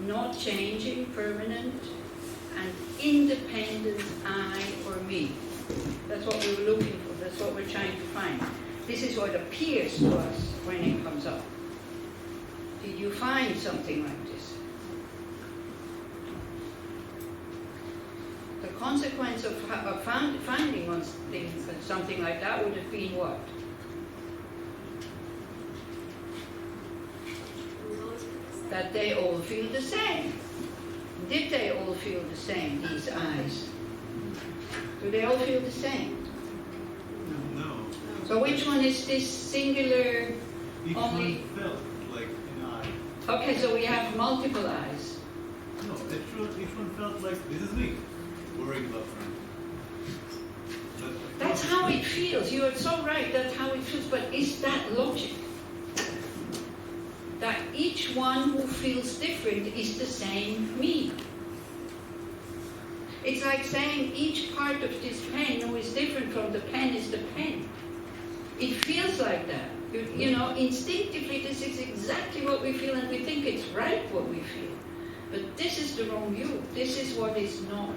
not changing, permanent, and independent I or me. That's what we were looking for. That's what we're trying to find. This is what appears to us when it comes up. Did you find something like this? The consequence of finding something like that would have been what? That they all feel the same. Did they all feel the same, these eyes? Do they all feel the same? No. So which one is this singular? Each only one felt like an eye. Okay, so we have multiple eyes. No, each one felt like, this is me, worrying about friends. That's how it feels. You are so right, that's how it feels. But is that logic? That each one who feels different is the same me. It's like saying each part of this pen who is different from the pen is the pen. It feels like that. You know, instinctively this is exactly what we feel, and we think it's right what we feel. But this is the wrong view. This is what is not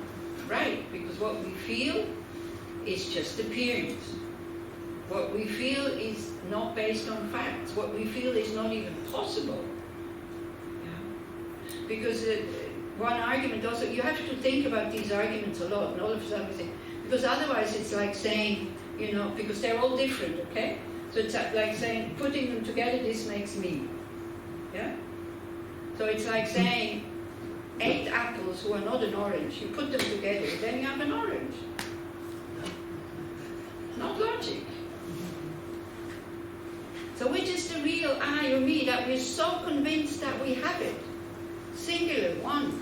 right, because what we feel is just appearance. What we feel is not based on facts. What we feel is not even possible. Yeah. Because one argument also, you have to think about these arguments a lot, and all of a sudden we think, because otherwise it's like saying, you know, because they're all different, okay? So it's like saying, putting them together, this makes me. Yeah? So it's like saying, 8 apples who are not an orange, you put them together, then you have an orange. Not logic. So which is the real I or me that we're so convinced that we have it? Singular, one,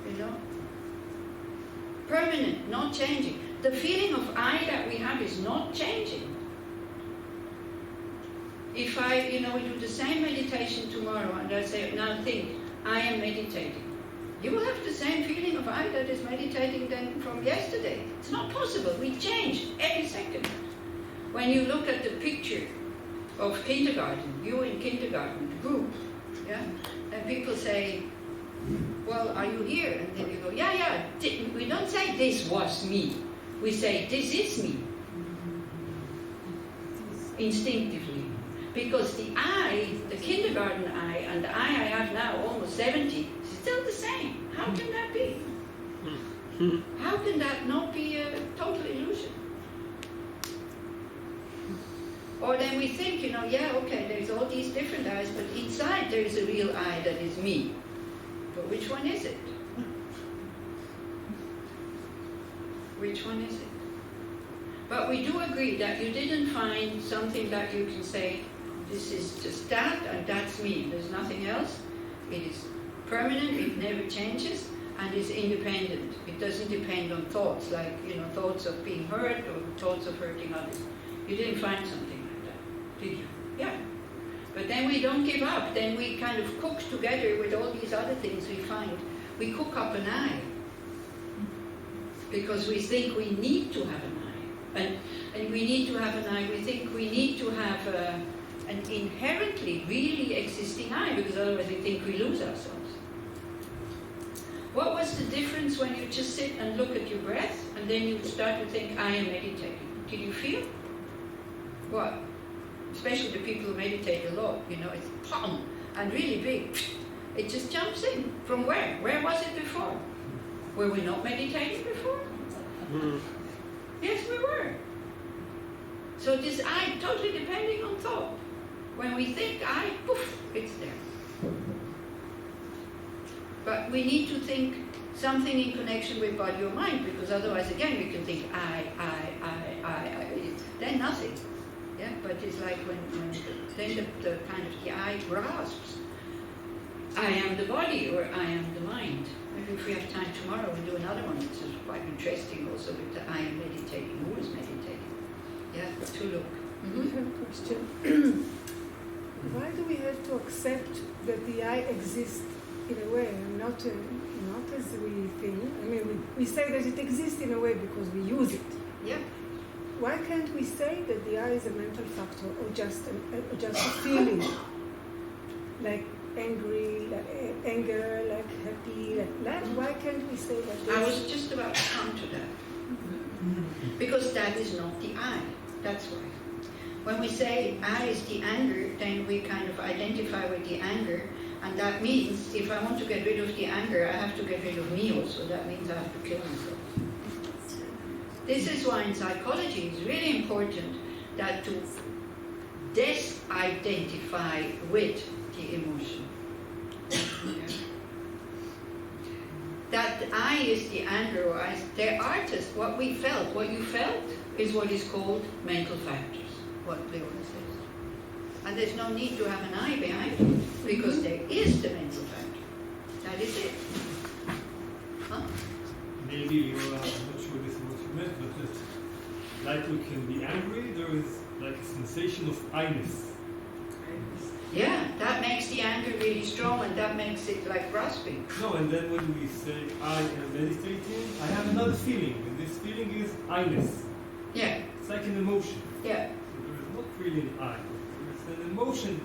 you know? Permanent, not changing. The feeling of I that we have is not changing. If we do the same meditation tomorrow and I say, now think, I am meditating. You will have the same feeling of I that is meditating than from yesterday. It's not possible. We change every second. When you look at the picture of kindergarten, you in kindergarten, the group, yeah, and people say, well, are you here? And then you go, yeah. We don't say this was me. We say this is me. Instinctively. Because the I, the kindergarten I, and the I have now, almost 70, is still the same. How can that be? How can that not be a total illusion? Or then we think, there's all these different eyes, but inside there is a real I that is me. But which one is it? Which one is it? But we do agree that you didn't find something that you can say, this is just that and that's me. There's nothing else. It is permanent, it never changes, and is independent. It doesn't depend on thoughts, like, thoughts of being hurt or thoughts of hurting others. You didn't find something like that, did you? Yeah. But then we don't give up. Then we kind of cook together with all these other things we find. We cook up an I. Because we think we need to have an I. And we need to have an I. We think we need to have an inherently really existing I, because otherwise we think we lose ourselves. What was the difference when you just sit and look at your breath, and then you start to think, I am meditating? Did you feel? What? Especially the people who meditate a lot, it's pom, and really big. It just jumps in. From where? Where was it before? Were we not meditating before? Yes, we were. So this I, totally depending on thought. When we think I, poof, it's there. But we need to think something in connection with body or mind, because otherwise, again, we can think I. Then nothing. Yeah, but it's like when then the kind of the I grasps. I am the body, or I am the mind. Maybe if we have time tomorrow, we'll do another one. It's quite interesting also with the I am meditating. Who is meditating? Yeah, to look. I have a question. Why do we have to accept that the I exists in a way, and not as we think? I mean, we say that it exists in a way because we use it. Yeah. Why can't we say that the I is a mental factor, or just a feeling? Like angry, like anger, like happy, like that. Why can't we say that? I was just about to come to that. Because that is not the I. That's why. When we say I is the anger, then we kind of identify with the anger. And that means if I want to get rid of the anger, I have to get rid of me also. That means I have to kill myself. This is why in psychology it's really important that to disidentify with the emotion. That I is the anger, or the artist, what we felt, what you felt, is what is called mental factors, what Leona says. And there's no need to have an I behind it, because there is the mental factor. That is it. Huh? Maybe you're, I'm not sure this is what you meant, but just like we can be angry, there is like a sensation of I-ness. Yeah, that makes the anger really strong, and that makes it like grasping. No, and then when we say I am meditating, I have another feeling, and this feeling is I-ness. Yeah. It's like an emotion. Yeah. So there is not really an I, there is an emotion,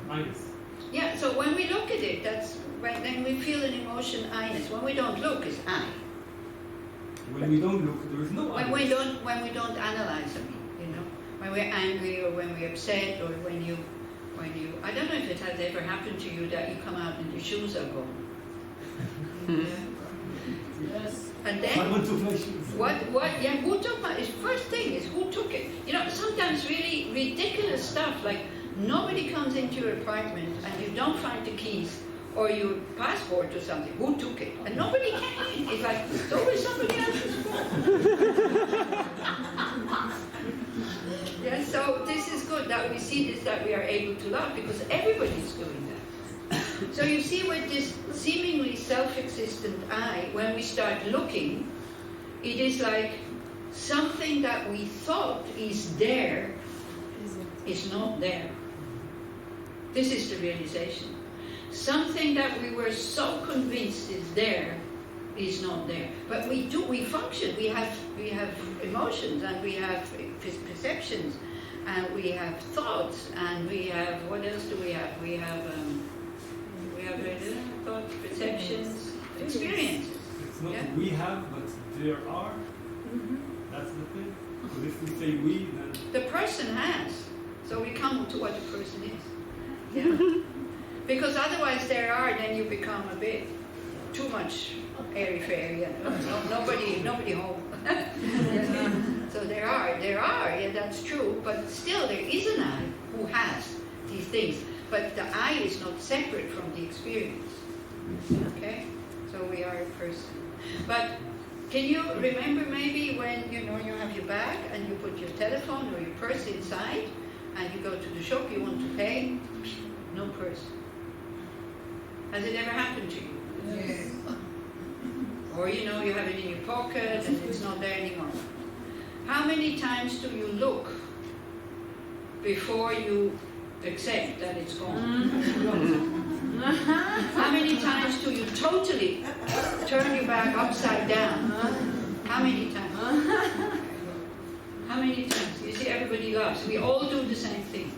I-ness. Yeah, so when we look at it, that's right, then we feel an emotion, I-ness. When we don't look, it's I. When we don't look, there is no I. When we don't analyze, you know, when we're angry or when we're upset or when you, I don't know if it has ever happened to you that you come out and your shoes are gone. Yes. And then, Someone took my shoes. yeah, who took my, first thing is who took it? You know, sometimes really ridiculous stuff, like nobody comes into your apartment and you don't find the keys or your passport or something. Who took it? And nobody came in. It's like, it's always somebody else's fault. Yeah, so this is good that we see this, that we are able to love, because everybody's doing that. So you see, with this seemingly self-existent I, when we start looking, it is like something that we thought is there is not there. This is the realization. Something that we were so convinced is there is not there. But we function. We have emotions, and we have perceptions, and we have thoughts, and we have, what else do we have? We have thoughts, perceptions, experiences. It's not Yeah. we have, but there are. That's the thing. Because if we say we, then The person has. So we come to what the person is. Yeah. Because otherwise there are, then you become a bit too much airy-fairy, nobody home. Yeah. So there are, yeah, that's true, but still there is an I who has these things, but the I is not separate from the experience. Okay? So we are a person. But can you remember maybe when you have your bag and you put your telephone or your purse inside and you go to the shop, you want to pay, no purse. Has it ever happened to you? Yes. Or you have it in your pocket and it's not there anymore. How many times do you look before you accept that it's gone? How many times do you totally turn your back upside down? How many times? How many times? You see, everybody laughs. We all do the same thing.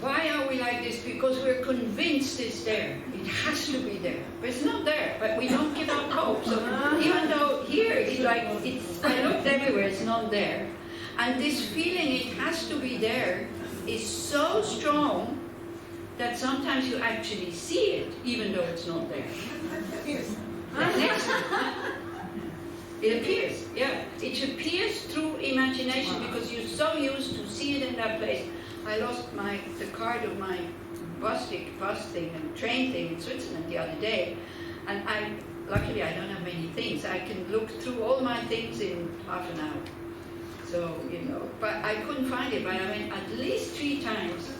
Why are we like this? Because we're convinced it's there. It has to be there. But it's not there. But we don't give up hope. So even though here it's like, I looked everywhere, it's not there. And this feeling it has to be there is so strong that sometimes you actually see it, even though it's not there. It appears, yeah. It appears through imagination because you're so used to see it in that place. I lost the card of my bus thing and train thing in Switzerland the other day, and luckily I don't have many things. I can look through all my things in half an hour. So, but I couldn't find it, but I went at least 3 times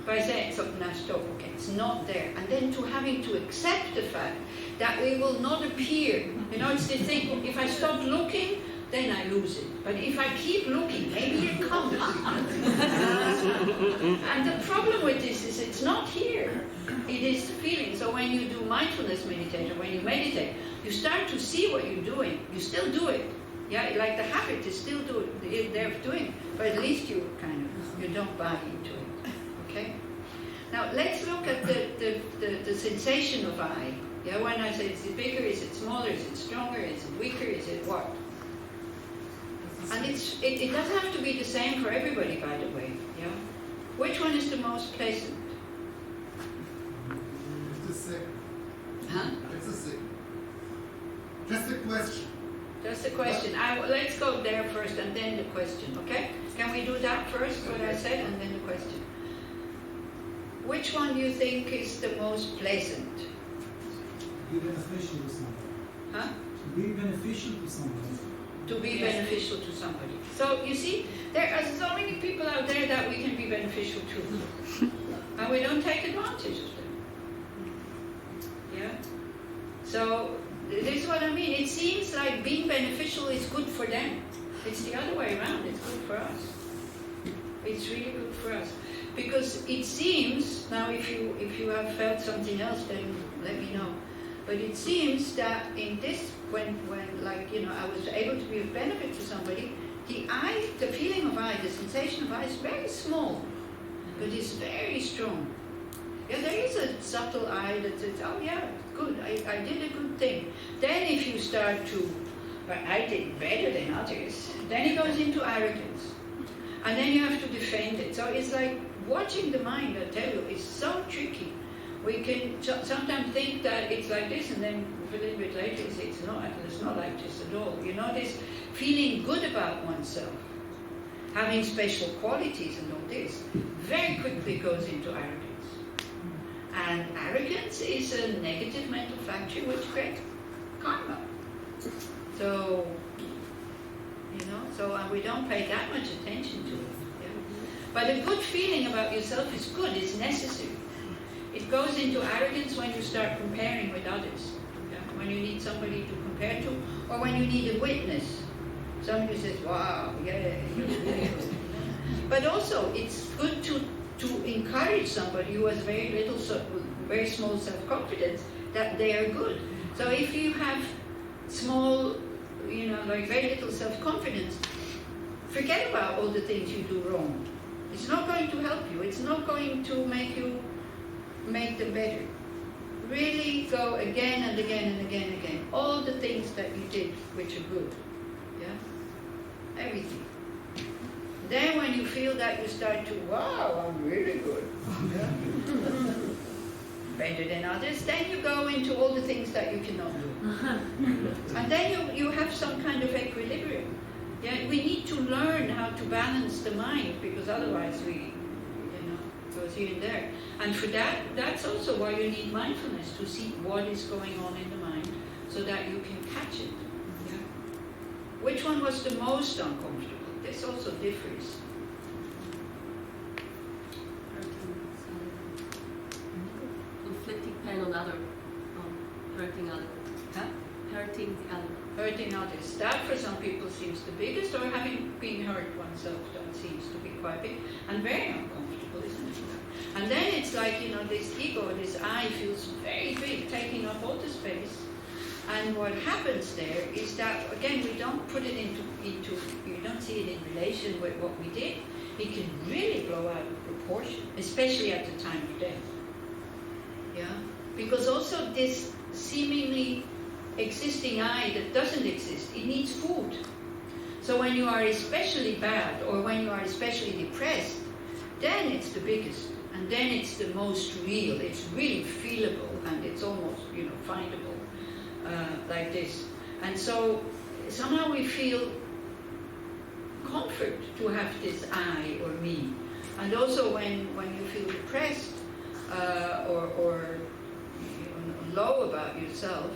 by saying, so now stop, okay, it's not there. And then to having to accept the fact that we will not appear. It's the thing, if I stop looking, then I lose it. But if I keep looking, maybe it comes. And the problem with this is it's not here. It is feeling. So when you do mindfulness meditation, when you meditate, you start to see what you're doing. You still do it. Yeah, like the habit is still they're doing it. But at least you don't buy into it. Okay? Now let's look at the sensation of I. Yeah, when I say is it bigger, is it smaller, is it stronger, is it weaker, is it what? And it doesn't have to be the same for everybody, by the way. Yeah. Which one is the most pleasant? It's the second. Huh? It's the second. Just a question. Just a question. Let's go there first and then the question, okay? Can we do that first, what I said, and then the question? Which one do you think is the most pleasant? Be beneficial to somebody. Huh? To be beneficial to somebody. To be beneficial to somebody. So, you see, there are so many people out there that we can be beneficial to. And we don't take advantage of them. Yeah? So, this is what I mean. It seems like being beneficial is good for them. It's the other way around. It's good for us. It's really good for us. Because it seems, now if you have felt something else, then let me know. But it seems that in this, when like, you know, I was able to be of benefit to somebody, the feeling of I, the sensation of I is very small, but it's very strong. Yeah, there is a subtle I that says, oh yeah, good, I did a good thing. Then if you start to, but I did better than others, then it goes into arrogance. And then you have to defend it. So it's like watching the mind, I tell you, is so tricky. We can sometimes think that it's like this, and then a little bit later it's not like this at all. You know, this feeling good about oneself, having special qualities and all this, very quickly goes into arrogance. And arrogance is a negative mental factor which creates karma. So, you know, and we don't pay that much attention to it. Yeah? But a good feeling about yourself is good, it's necessary. It goes into arrogance when you start comparing with others. Yeah? When you need somebody to compare to, or when you need a witness. Somebody says, wow, yeah, you're really good. But also, it's good to encourage somebody who has very small self-confidence that they are good. So if you have small, you know, like very little self-confidence, forget about all the things you do wrong. It's not going to help you. It's not going to make them better. Really go again and again and again and again. All the things that you did which are good. Yeah? Everything. Then when you feel that, you start to, wow, I'm really good. Yeah? Better than others. Then you go into all the things that you cannot do. And then you have some kind of equilibrium. Yeah? We need to learn how to balance the mind, because otherwise we, goes here and there. And for that, that's also why you need mindfulness, to see what is going on in the mind so that you can catch it. Yeah? Which one was the most uncomfortable? This also differs. Inflicting pain on other, hurting other. Huh? Hurting the other. Hurting others. That for some people seems the biggest, or having been hurt oneself, that seems to be quite big and very uncomfortable, isn't it? And then it's like, this ego, this I feels very big, taking up all the space. And what happens there is that, again, we don't put it into you don't see it in relation with what we did. It can really blow out of proportion, especially at the time of death. Yeah? Because also this seemingly existing I that doesn't exist, it needs food. So when you are especially bad, or when you are especially depressed, then it's the biggest. And then it's the most real. It's really feelable, and it's almost, findable. Like this. And so somehow we feel comfort to have this I or me. And also when you feel depressed or low about yourself,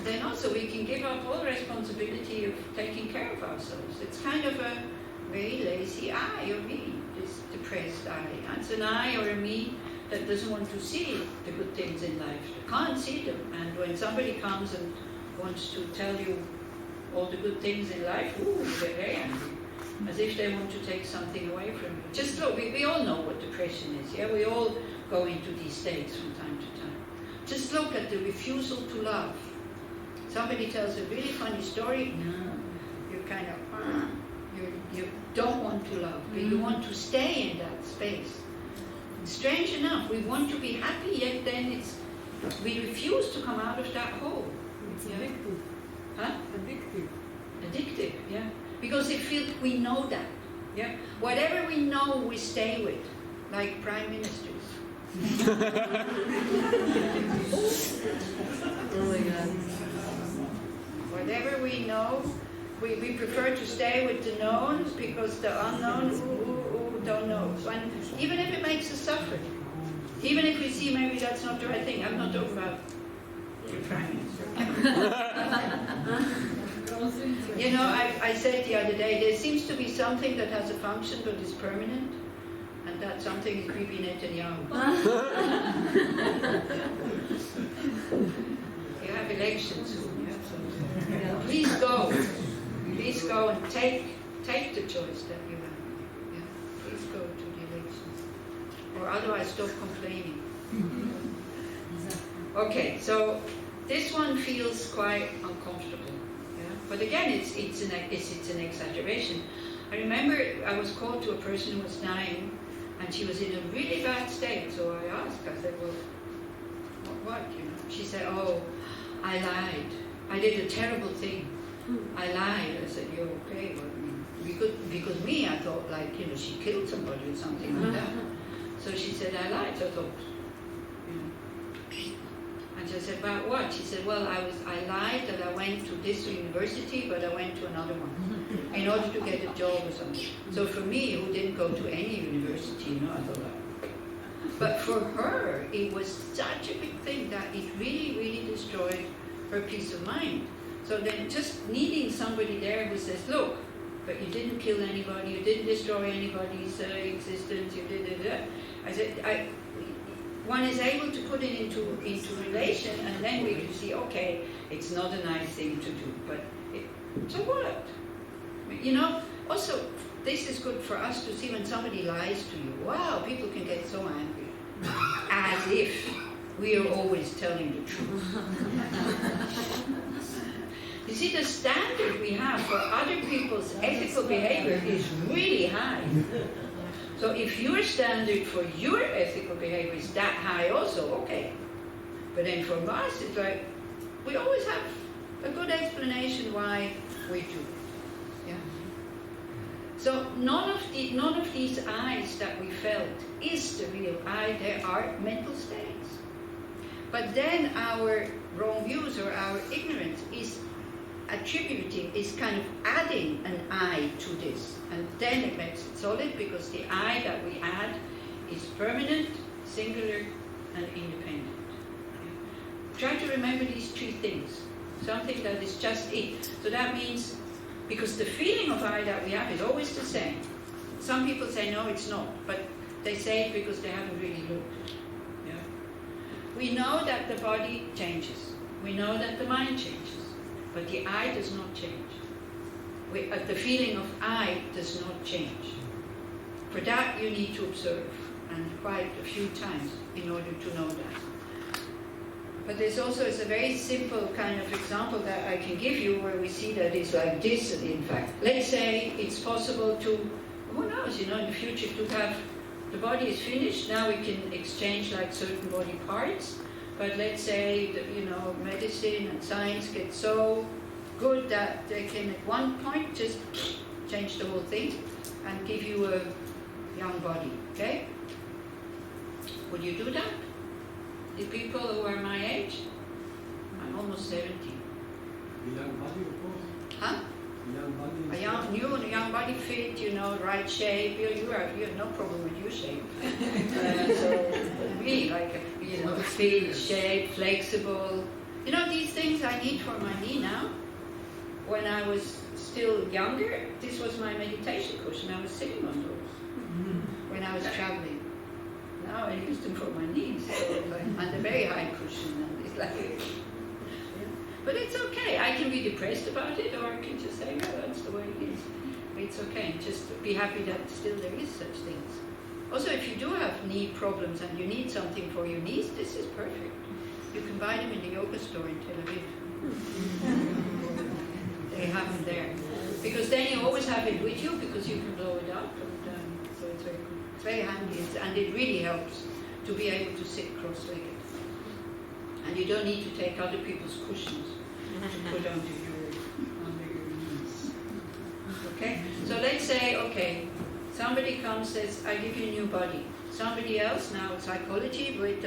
then also we can give up all responsibility of taking care of ourselves. It's kind of a very lazy I or me, this depressed I. It's an I or a me that doesn't want to see the good things in life, that can't see them. And when somebody comes and wants to tell you all the good things in life, ooh, you get very angry, as if they want to take something away from you. Just look, we all know what depression is, yeah? We all go into these states from time to time. Just look at the refusal to love. Somebody tells a really funny story, no, you're kind of, you don't want to love, but you want to stay in that space. Strange enough, we want to be happy, yet then we refuse to come out of that hole. It's Yeah. addictive. Huh? Addictive. Addictive, yeah. Because we know that. Yeah. Whatever we know, we stay with, like prime ministers. Oh my God. Whatever we know, we prefer to stay with the known because the unknown, don't know. And even if it makes us suffer, even if we see maybe that's not the right thing, I'm not talking about the prime minister. You know, I said the other day, there seems to be something that has a function but is permanent, and that something is Bibi Netanyahu. You have elections soon, yeah? So please go and take the choice that you have. Yeah? Please go to the elections, or otherwise stop complaining. Okay, so this one feels quite uncomfortable. Yeah? But again, it's an exaggeration. I remember I was called to a person who was dying, and she was in a really bad state. So I asked, I said, well, what? You know? She said, oh, I lied. I did a terrible thing. I lied. I said, you're okay. Well, because me, I thought like, you know, she killed somebody or something like that. So she said, I lied. So I thought, you know. And she said, about what? She said, well, I lied that I went to this university, but I went to another one in order to get a job or something. So for me, who didn't go to any university, you know, I thought, but for her, it was such a big thing that it really, really destroyed her peace of mind. So then just needing somebody there who says, look, but you didn't kill anybody, you didn't destroy anybody's existence, you did it. I said, one is able to put it into relation, and then we can see, okay, it's not a nice thing to do, but so what? You know, also, this is good for us to see when somebody lies to you. Wow, people can get so angry. As if we are always telling the truth. You see, the standard we have for other people's ethical behavior is really high. So if your standard for your ethical behavior is that high also, okay. But then for us, it's like, we always have a good explanation why we do. Yeah. So none of these I's that we felt is the real I. They are mental states. But then our wrong views or our ignorance is kind of adding an I to this. And then it makes it solid because the I that we add is permanent, singular, and independent. Try to remember these three things. Something that is just it. So that means, because the feeling of I that we have is always the same. Some people say, no, it's not. But they say it because they haven't really looked. Yeah? We know that the body changes. We know that the mind changes. But the I does not change. The feeling of I does not change. For that you need to observe, and quite a few times in order to know that. But there's also a very simple kind of example that I can give you where we see that it's like this, in fact. Let's say it's possible to, who knows, you know, in the future to have, the body is finished, now we can exchange like certain body parts. But let's say that, you know, medicine and science get so good that they can at one point just change the whole thing and give you a young body, okay? Would you do that? The people who are my age? I'm almost 70. The young body, of course. Huh? The young body. A young body fit, you know, right shape. You have no problem with your shape. So really, like, you know, fit, shape, flexible. You know, these things I need for my knee now. When I was still younger, this was my meditation cushion. I was sitting on those when I was traveling. Now I use them for my knees, so like, and a very high cushion, and it's like. But it's okay. I can be depressed about it, or I can just say, "No, that's the way it is." It's okay. Just be happy that still there is such things. Also, if you do have knee problems and you need something for your knees, this is perfect. You can buy them in the yoga store in Tel Aviv. They have them there, because then you always have it with you because you can blow it up, and so it's very good. It's very handy, and it really helps to be able to sit cross-legged. And you don't need to take other people's cushions to put under your knees. Okay? So let's say, okay, somebody comes, says, I give you a new body. Somebody else, now psychology with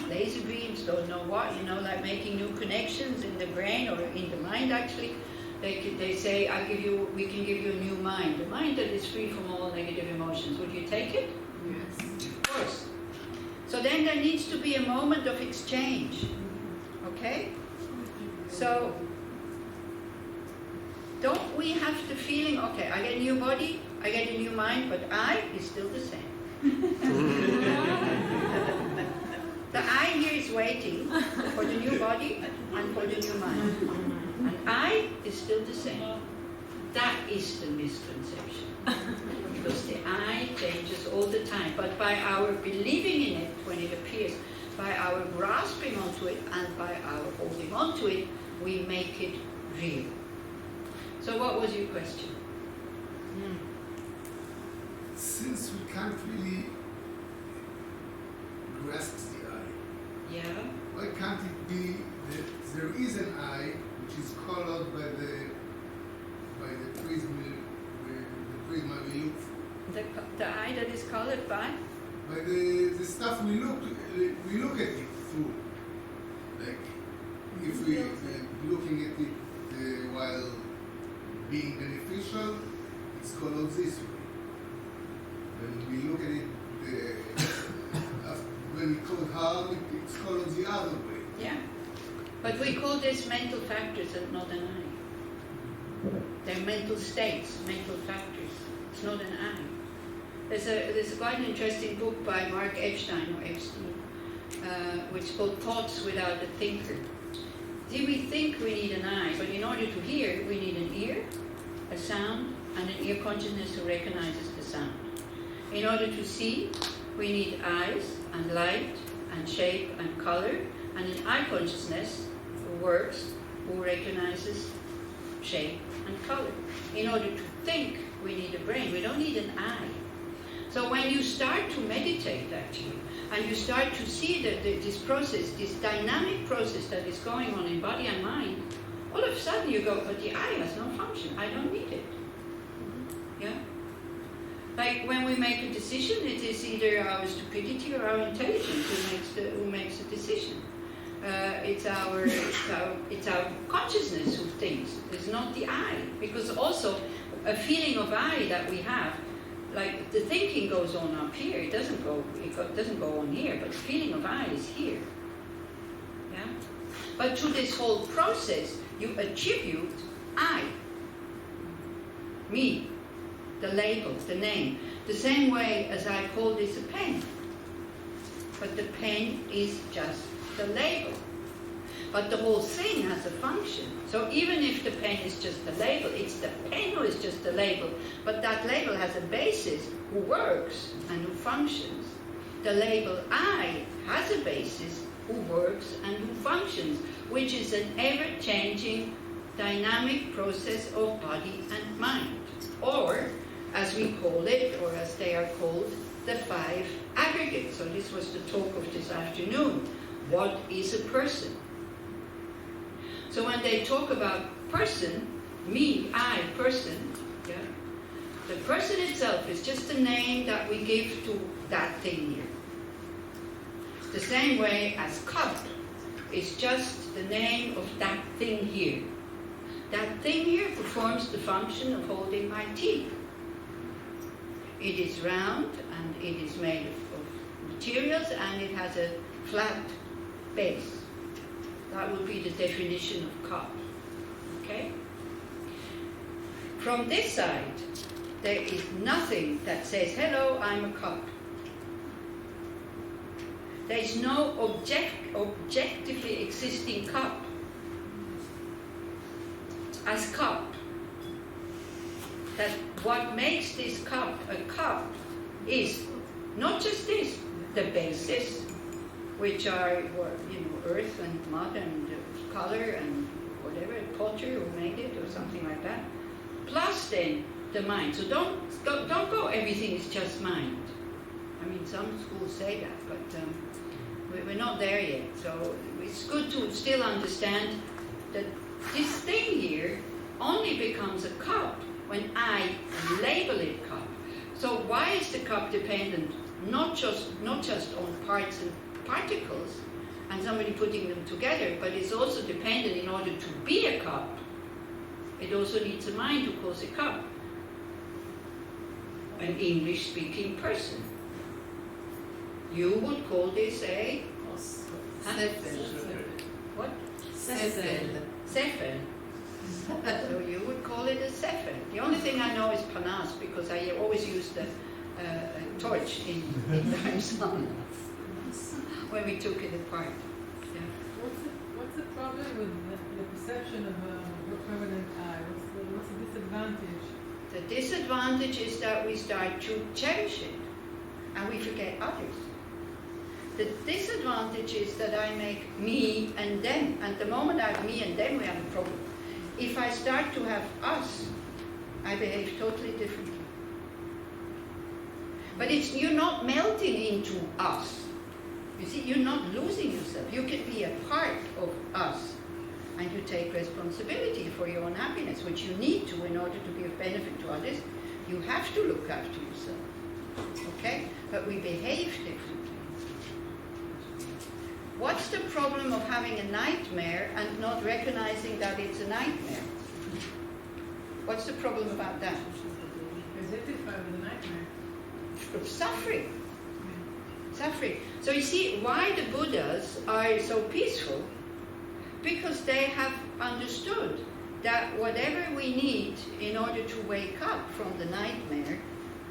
laser beams, don't know what, like making new connections in the brain or in the mind actually. They say, we can give you a new mind. A mind that is free from all negative emotions. Would you take it? Yes. Of course. So then there needs to be a moment of exchange. Okay? So, don't we have the feeling, okay, I get a new body, I get a new mind, but I is still the same. The I here is waiting for the new body and for the new mind. And I is still the same. That is the misconception. Because the I changes all the time. But by our believing in it when it appears, by our grasping onto it and by our holding onto it, we make it real. So what was your question? Since we can't really grasp the I, Yeah? why can't it be that there is an I which is colored by the prism we look for? The I that is colored by? By the stuff we look at it through. Like if we looking at it while being beneficial, it's colored this way. When we look at it when we call harm, it's colored the other way. Yeah. But we call this mental factors and not an I. They're mental states, mental factors. It's not an I. There's quite an interesting book by Mark Epstein, which is called Thoughts Without a Thinker. See, we think we need an eye, but in order to hear, we need an ear, a sound, and an ear consciousness who recognizes the sound. In order to see, we need eyes and light and shape and color, and an eye consciousness who works, who recognizes shape and color. In order to think, we need a brain. We don't need an eye. So when you start to meditate, actually, and you start to see this process, this dynamic process that is going on in body and mind, all of a sudden you go, but the eye has no function. I don't need it. Yeah? Like when we make a decision, it is either our stupidity or our intelligence who makes the decision. It's our consciousness who thinks. It's not the I, because also a feeling of I that we have, like the thinking goes on up here. It doesn't go on here, but the feeling of I is here. Yeah. But to this whole process, you attribute I, me, the label, the name, the same way as I call this a pen. But the pen is just the label. But the whole thing has a function. So even if the pen is just the label, it's the pen who is just the label. But that label has a basis who works and who functions. The label I has a basis who works and who functions, which is an ever-changing dynamic process of body and mind. Or, as we call it, or as they are called, the 5 aggregates. So this was the talk of this afternoon. What is a person? So when they talk about person, me, I, person, yeah, the person itself is just a name that we give to that thing here. The same way as cup is just the name of that thing here. That thing here performs the function of holding my tea. It is round and it is made of materials and it has a flat base. That would be the definition of cup. Okay? From this side, there is nothing that says, hello, I'm a cup. There is no objectively existing cup as cup. That what makes this cup a cup is not just this, the basis, which are, earth and mud and color and whatever, potter who made it or something like that. Plus then, the mind. So don't go, everything is just mind. I mean, some schools say that, but we're not there yet. So it's good to still understand that this thing here only becomes a cup when I label it cup. So why is the cup dependent not just on parts and particles and somebody putting them together, but it's also dependent in order to be a cup. It also needs a mind who calls a cup. An English-speaking person. You would call this a what? Sefer. So you would call it a sefer. The only thing I know is panas because I always use the torch in the sun when we took it apart. Yeah. What's the problem with the perception of a permanent eye? What's the disadvantage? The disadvantage is that we start to cherish it and we forget others. The disadvantage is that I make me and them, and the moment I have me and them, we have a problem. If I start to have us, I behave totally differently. But you're not melting into us. You see, you're not losing yourself. You can be a part of us, and you take responsibility for your own happiness, which you need to in order to be of benefit to others. You have to look after yourself. Okay? But we behave differently. What's the problem of having a nightmare and not recognizing that it's a nightmare? What's the problem about that? Identify with the nightmare. Of suffering. Suffering. So you see why the Buddhas are so peaceful? Because they have understood that whatever we need in order to wake up from the nightmare,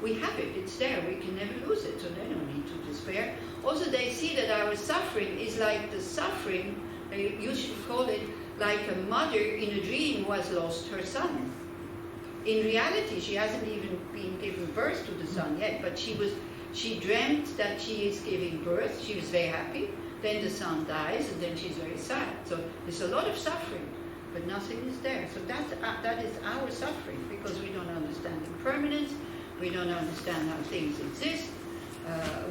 we have it, it's there, we can never lose it, so they don't need to despair. Also, they see that our suffering is like the suffering, they usually call it like a mother in a dream who has lost her son. In reality, she hasn't even been given birth to the son yet, but she dreamt that she is giving birth, she was very happy, then the son dies, and then she's very sad. So there's a lot of suffering, but nothing is there. So that is our suffering, because we don't understand impermanence, we don't understand how things exist,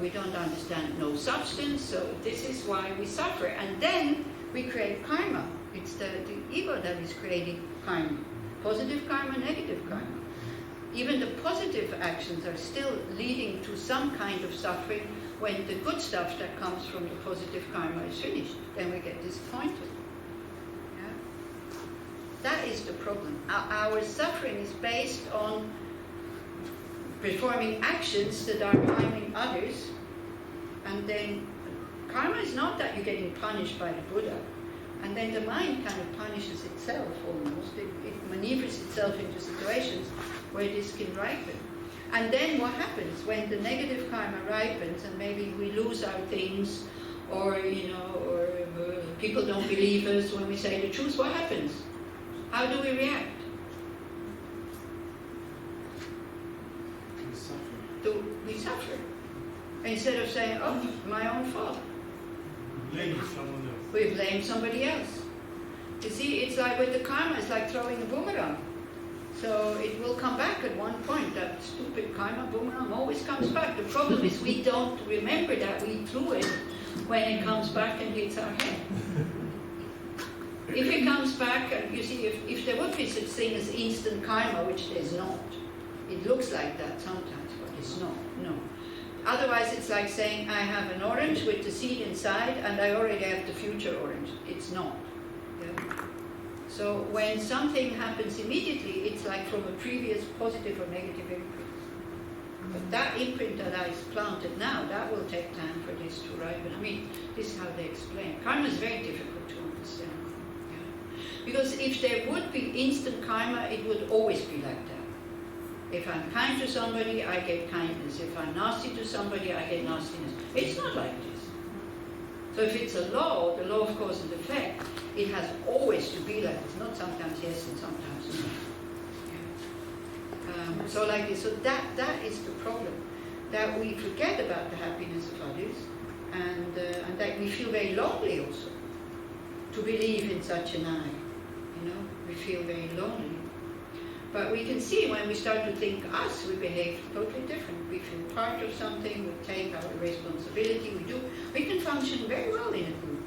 we don't understand no substance, so this is why we suffer. And then we create karma. It's the ego that is creating karma. Positive karma, negative karma. Even the positive actions are still leading to some kind of suffering when the good stuff that comes from the positive karma is finished. Then we get disappointed. Yeah? That is the problem. Our suffering is based on performing actions that are harming others, and then karma is not that you're getting punished by the Buddha, and then the mind kind of punishes itself almost. It maneuvers itself into situations where this can ripen. And then what happens when the negative karma ripens and maybe we lose our things, or people don't believe us when we say the truth, what happens? How do we react? We suffer. Instead of saying, oh, my own fault. Blame someone else. We blame somebody else. You see, it's like with the karma, it's like throwing a boomerang. So it will come back at one point. That stupid karma boomerang always comes back. The problem is we don't remember that we threw it when it comes back and hits our head. If it comes back, you see, if there would be such thing as instant karma, which there's not. It looks like that sometimes, but it's not, no. Otherwise, it's like saying, I have an orange with the seed inside, and I already have the future orange. It's not. Yeah? So when something happens immediately, it's like from a previous positive or negative imprint. But that imprint that I planted now, that will take time for this to ripen. I mean, this is how they explain. Karma is very difficult to understand. Yeah? Because if there would be instant karma, it would always be like that. If I'm kind to somebody, I get kindness. If I'm nasty to somebody, I get nastiness. It's not like this. So if it's a law, the law of cause and effect, it has always to be like this. Not sometimes yes and sometimes no. Yeah. So like this. So that is the problem. That we forget about the happiness of others, and that we feel very lonely also. To believe in such an I, we feel very lonely. But we can see when we start to think us, we behave totally different. We feel part of something, we take our responsibility, we can function very well in a group.